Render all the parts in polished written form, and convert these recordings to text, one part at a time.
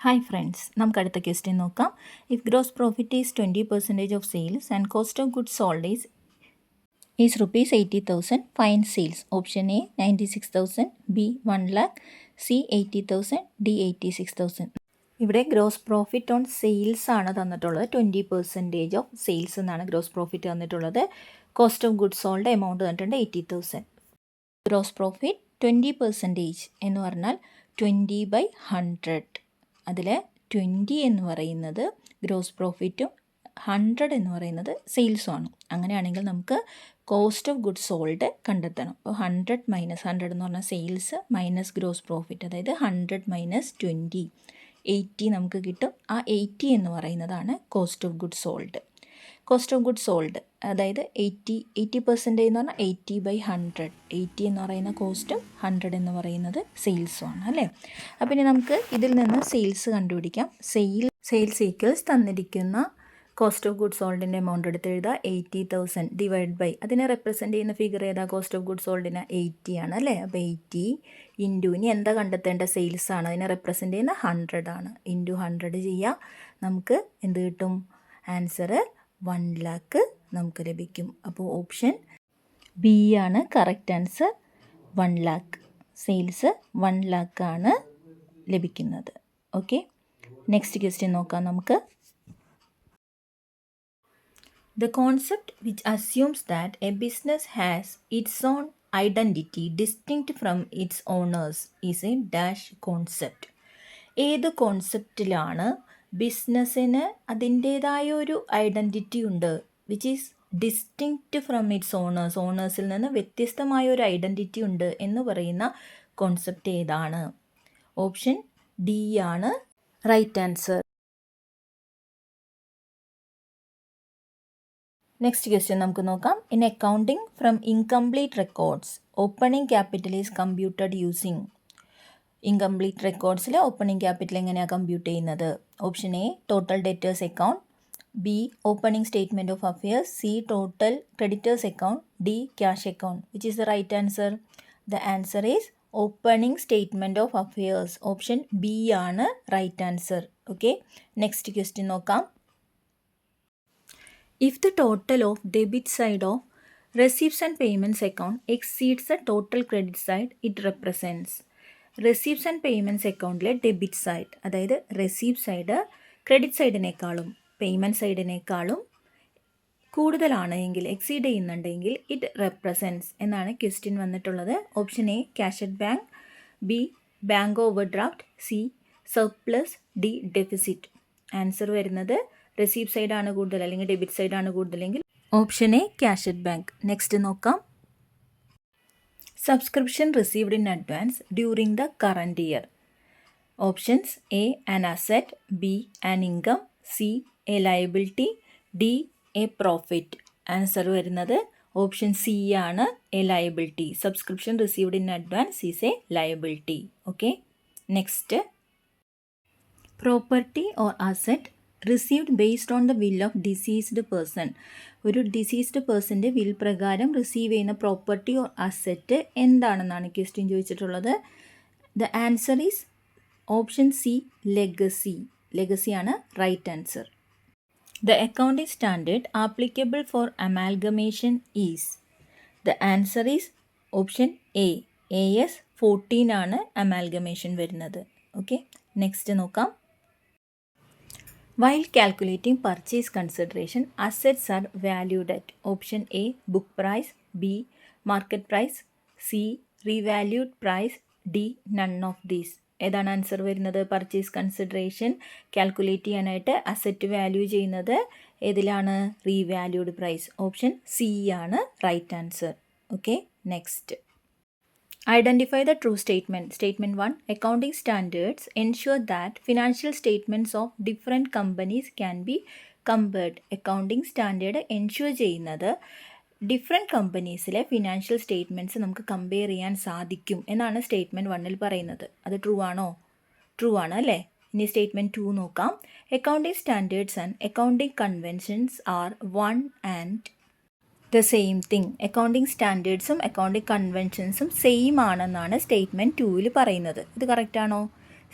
Hi friends, നമുക്ക് അടുത്ത question നോക്കാം. If gross profit is 20% of sales and cost of goods sold is rupees 80,000, fine sales. Option A 96,000, B 1 lakh, C 80,000, D 86,000. ഇവിടെ gross profit on sales ആണ് തന്നിട്ടുള്ളത്. 20% of sales എന്നാണ് gross profit തന്നിട്ടുള്ളത്. Cost of goods sold amount തന്നിട്ടുണ്ട് 80,000. Gross profit 20% എന്ന് പറഞ്ഞാൽ 20/100. അതിൽ 20 എന്ന് പറയുന്നത് ഗ്രോസ് പ്രോഫിറ്റും 100 എന്ന് പറയുന്നത് സെയിൽസുമാണ്. അങ്ങനെയാണെങ്കിൽ നമുക്ക് കോസ്റ്റ് ഓഫ് ഗുഡ്സ് സോൾഡ് കണ്ടെത്തണം. അപ്പോൾ 100 - 100 എന്ന് പറഞ്ഞാൽ സെയിൽസ് മൈനസ് ഗ്രോസ് പ്രോഫിറ്റ്, അതായത് 100 - 20, 80 നമുക്ക് കിട്ടും. ആ 80 എന്ന് പറയുന്നതാണ് cost of goods sold. Cost of goods sold അതായത് 80% എന്ന് പറഞ്ഞാൽ 80/100. 80 എന്ന് പറയുന്ന കോസ്റ്റും 100 എന്ന് പറയുന്നത് സെയിൽസുമാണ് അല്ലേ. അപ്പം ഇനി നമുക്ക് ഇതിൽ നിന്ന് സെയിൽസ് കണ്ടുപിടിക്കാം. സെയിൽസ് ഈക്വൽസ് തന്നിരിക്കുന്ന കോസ്റ്റ് ഓഫ് ഗുഡ്സ് സോൾഡിൻ്റെ എമൗണ്ട് എടുത്ത് എഴുതുക. 80,000 ഡിവൈഡ് ബൈ അതിനെ റെപ്രസെൻറ്റ് ചെയ്യുന്ന ഫിഗർ ഏതാ? കോസ്റ്റ് ഓഫ് ഗുഡ്സ് സോൾഡിന് 80 ആണ് അല്ലേ. അപ്പോൾ 80 ഇൻറ്റു ഇനി എന്താ കണ്ടെത്തേണ്ട? സെയിൽസ് ആണ്. അതിനെ റെപ്രസെൻറ്റ് ചെയ്യുന്ന 100 ആണ്. ഇൻറ്റു 100 ചെയ്യുക. നമുക്ക് എന്ത് കിട്ടും? ആൻസർ 1 lakh നമുക്ക് ലഭിക്കും. അപ്പോൾ ഓപ്ഷൻ ബി ആണ് correct answer. 1 lakh sales 1 lakh ആണ് ലഭിക്കുന്നത്. ഓക്കെ, നെക്സ്റ്റ് ക്വസ്റ്റ്യൻ നോക്കാം നമുക്ക്. The concept which assumes that a business has its own identity distinct from its owners is a dash concept. ഏത് കോൺസെപ്റ്റിലാണ് ബിസിനസ്സിന് അതിൻ്റേതായ ഒരു ഐഡൻറ്റിറ്റി ഉണ്ട്, which is distinct from its ഓണേഴ്സിൽ നിന്ന് വ്യത്യസ്തമായ ഒരു ഐഡൻറ്റിറ്റി ഉണ്ട് എന്ന് പറയുന്ന കോൺസെപ്റ്റ് ഏതാണ്? ഓപ്ഷൻ ഡി ആണ് റൈറ്റ് ആൻസർ. നെക്സ്റ്റ് ക്വസ്റ്റ്യൻ നമുക്ക് നോക്കാം. In accounting from incomplete records opening capital is computed using. Incomplete റെക്കോർഡ്സിൽ ഓപ്പണിംഗ് ക്യാപിറ്റൽ എങ്ങനെയാണ് കമ്പ്യൂട്ട് ചെയ്യുന്നത്? Option A total debtors account, B opening statement of affairs, C total creditors account, D cash account. Which is the right answer? The answer is opening statement of affairs. Option B ആണ് right answer. Okay, next question നോക്കാം. If the total of debit side of receipts and payments account exceeds the total credit side it represents. Receipts and payments അക്കൗണ്ടിലെ debit side, അതായത് receipt side credit സൈഡിനേക്കാളും payment സൈഡിനേക്കാളും കൂടുതലാണ് എങ്കിൽ, exceed ചെയ്യുന്നുണ്ടെങ്കിൽ it represents എന്നാണ് question വന്നിട്ടുള്ളത്. Option A cash at bank, B bank overdraft, C surplus, D deficit. Answer വരുന്നത് റെസീപ്റ്റ് സൈഡാണ് കൂടുതൽ അല്ലെങ്കിൽ ഡെബിറ്റ് സൈഡാണ് കൂടുതലെങ്കിൽ option A cash at bank. Next നോക്കാം. Subscription received in advance during the current year. Options A an asset, B an income, C a liability, D a profit. Answer വരുന്നത് option C ആണ്, a liability. Subscription received in advance is a liability. Okay, next. Property or asset received based on the will of deceased person. ഒരു deceased പേഴ്സൻ്റെ will പ്രകാരം receive ചെയ്യുന്ന property or asset എന്താണെന്നാണ് question ചോദിച്ചിട്ടുള്ളത്. The answer is option C legacy. ലെഗസിയാണ് right answer. The accounting standard applicable for amalgamation is. The answer is option A AS 14 ആണ് amalgamation വരുന്നത്. Okay, next നോക്കാം. While calculating purchase consideration, assets are valued at option A book price, B market price, C revalued price, D none of these. ഏതാണ് answer വരുന്നത്? Purchase consideration calculate ചെയ്യാനായിട്ട് asset value ചെയ്യുന്നത് ഏതിലാണ്? Revalued price. Option C ആണ് right answer. Okay, next. Identify the true statement. Statement 1. Accounting standards ensure that financial statements of different companies can be compared. Accounting standard ensure ചെയ്യുന്നത് different കമ്പനീസിലെ financial statements നമുക്ക് compare ചെയ്യാൻ സാധിക്കും എന്നാണ് statement 1 പറയുന്നത്. അത് true ആണോ? True ആണ് അല്ലേ. ഇനി സ്റ്റേറ്റ്മെൻറ്റ് 2 നോക്കാം. Accounting standards and accounting conventions are one and the same thing. Accounting സ്റ്റാൻഡേർഡ്സും അക്കൗണ്ടിങ് കൺവെൻഷൻസും സെയിം ആണെന്നാണ് സ്റ്റേറ്റ്മെൻറ്റ് 2 പറയുന്നത്. ഇത് കറക്റ്റ് ആണോ?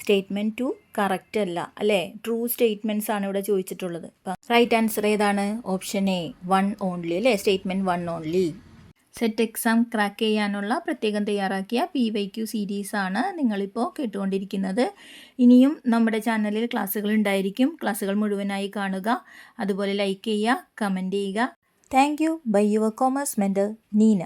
സ്റ്റേറ്റ്മെൻറ്റ് 2 കറക്റ്റ് അല്ല അല്ലേ, ട്രൂ സ്റ്റേറ്റ്മെൻറ്റ്സ് ആണ് ഇവിടെ ചോദിച്ചിട്ടുള്ളത്. അപ്പം റൈറ്റ് ആൻസർ ഏതാണ്? ഓപ്ഷൻ എ 1 ഓൺലി അല്ലേ, statement 1 only. Set exam crack ചെയ്യാനുള്ള പ്രത്യേകം തയ്യാറാക്കിയ PYQ സീരീസാണ് നിങ്ങളിപ്പോൾ കേട്ടുകൊണ്ടിരിക്കുന്നത്. ഇനിയും നമ്മുടെ ചാനലിൽ ക്ലാസ്സുകൾ ഉണ്ടായിരിക്കും. ക്ലാസ്സുകൾ മുഴുവനായി കാണുക, അതുപോലെ ലൈക്ക് ചെയ്യുക, കമൻറ്റ് ചെയ്യുക. Thank you. By your commerce mentor Neena.